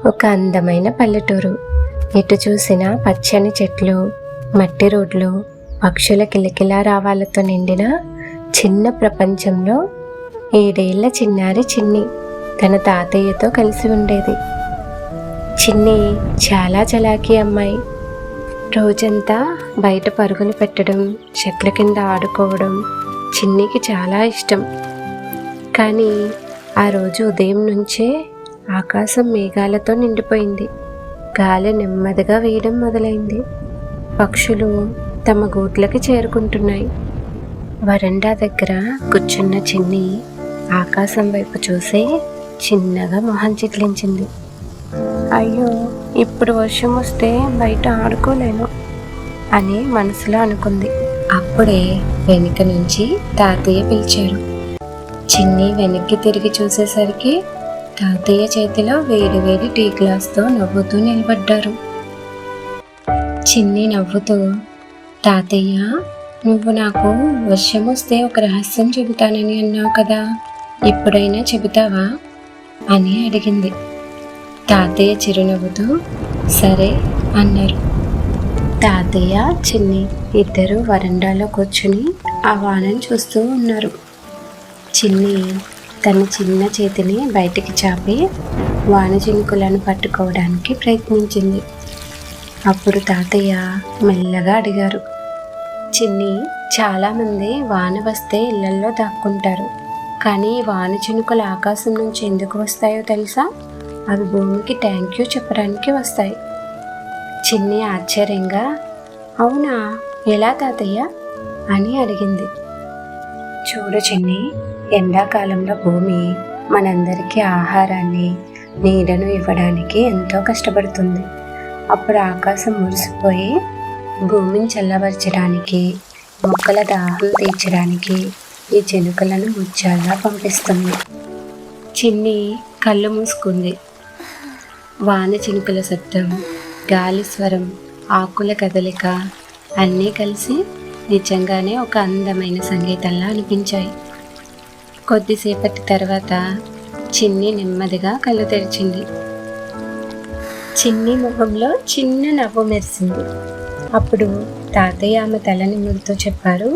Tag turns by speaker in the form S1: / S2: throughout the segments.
S1: ఒక అందమైన పల్లెటూరు. ఎటు చూసినా పచ్చని చెట్లు, మట్టి రోడ్లు, పక్షుల కిలకిలా రావాలతో నిండిన చిన్న ప్రపంచంలో 7 ఏళ్ల చిన్నారి చిన్ని తన తాతయ్యతో కలిసి ఉండేది. చిన్ని చాలా చలాకీ అమ్మాయి. రోజంతా బయట పరుగులు పెట్టడం, చెట్ల కింద ఆడుకోవడం చిన్నికి చాలా ఇష్టం. కానీ ఆ రోజు ఉదయం నుంచే ఆకాశం మేఘాలతో నిండిపోయింది. గాలి నెమ్మదిగా వేయడం మొదలైంది. పక్షులు తమ గూట్లకి చేరుకుంటున్నాయి. వరండా దగ్గర కూర్చున్న చిన్ని ఆకాశం వైపు చూసి చిన్నగా మొహం చిట్లించింది. అయ్యో, ఇప్పుడు వర్షం వస్తే బయట ఆడుకోలేను అని మనసులో అనుకుంది. అప్పుడే వెనుక నుంచి తాతయ్య పిలిచారు. చిన్ని వెనక్కి తిరిగి చూసేసరికి తాతయ్య చేతిలో వేడి వేడి టీ గ్లాస్తో నవ్వుతూ నిలబడ్డారు. చిన్ని నవ్వుతూ, తాతయ్య, నువ్వు నాకు వర్షం వస్తే ఒక రహస్యం చెబుతానని అన్నావు కదా, ఎప్పుడైనా చెబుతావా అని అడిగింది. తాతయ్య చిరునవ్వుతూ సరే అన్నారు. తాతయ్య, చిన్ని ఇద్దరు వరండాలో కూర్చుని ఆ వానను చూస్తూ ఉన్నారు. చిన్ని తన చిన్న చేతిని బయటికి చాపి వాన చినుకులను పట్టుకోవడానికి ప్రయత్నించింది. అప్పుడు తాతయ్య మెల్లగా అడిగారు, చిన్ని, చాలామంది వాన వస్తే ఇళ్లల్లో దాక్కుంటారు. కానీ వాన చినుకులు ఆకాశం నుంచి ఎందుకు వస్తాయో తెలుసా? అవి భూమికి థ్యాంక్ యూ చెప్పడానికి వస్తాయి. చిన్ని ఆశ్చర్యంగా, అవునా, ఎలా తాతయ్య అని అడిగింది. చూడు చిన్ని, ఎండాకాలంలో భూమి మనందరికీ ఆహారాన్ని, నీడను ఇవ్వడానికి ఎంతో కష్టపడుతుంది. అప్పుడు ఆకాశం మురిసిపోయి భూమిని చల్లబరచడానికి, మొక్కల దాహం తీర్చడానికి ఈ చినుకలను ముత్యాల్లా పంపిస్తుంది. చిన్ని కళ్ళు మూసుకుంది. వాన చినుకుల శబ్దం, గాలి స్వరం, ఆకుల కదలిక అన్నీ కలిసి నిజంగానే ఒక అందమైన సంగీతంలా అనిపించాయి. కొద్దిసేపటి తర్వాత చిన్ని నెమ్మదిగా కళ్ళు తెరిచింది. చిన్ని ముఖంలో చిన్న నవ్వు మెరిసింది. అప్పుడు తాతయ్య ఆమె తలని నిమురుతూ చెప్పారు,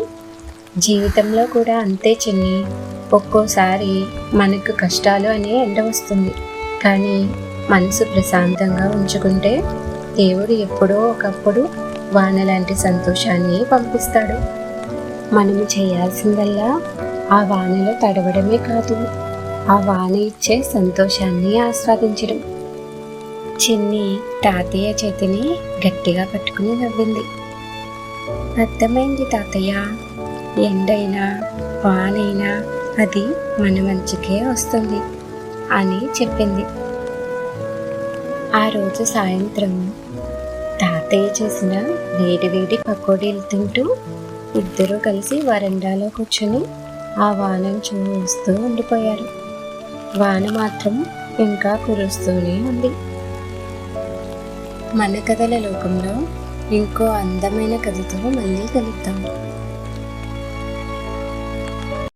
S1: జీవితంలో కూడా అంతే చిన్ని. ఒక్కోసారి మనకు కష్టాలు అనే ఎండ వస్తుంది. కానీ మనసు ప్రశాంతంగా ఉంచుకుంటే దేవుడు ఎప్పుడో ఒకప్పుడు వాన లాంటి సంతోషాన్ని పంపిస్తాడు. మనము చేయాల్సిందల్లా ఆ వానలో తడవడమే కాదు, ఆ వాన ఇచ్చే సంతోషాన్ని ఆస్వాదించడం. చిన్ని తాతయ్య చేతిని గట్టిగా పట్టుకుని నవ్వింది. అర్థమైంది తాతయ్య, ఎండైనా వానైనా అది మన మంచికే వస్తుంది అని చెప్పింది. ఆ రోజు సాయంత్రం తాతయ్య చేసిన వేడి వేడి పకోడీలు తింటూ ఇద్దరూ కలిసి వరండాలో కూర్చొని ఆ వానను చూస్తూ ఉండిపోయారు. వాన మాత్రం ఇంకా కురుస్తూనే ఉంది. మన కథల లోకంలో ఇంకో అందమైన కథతో మళ్ళీ కలుద్దాం.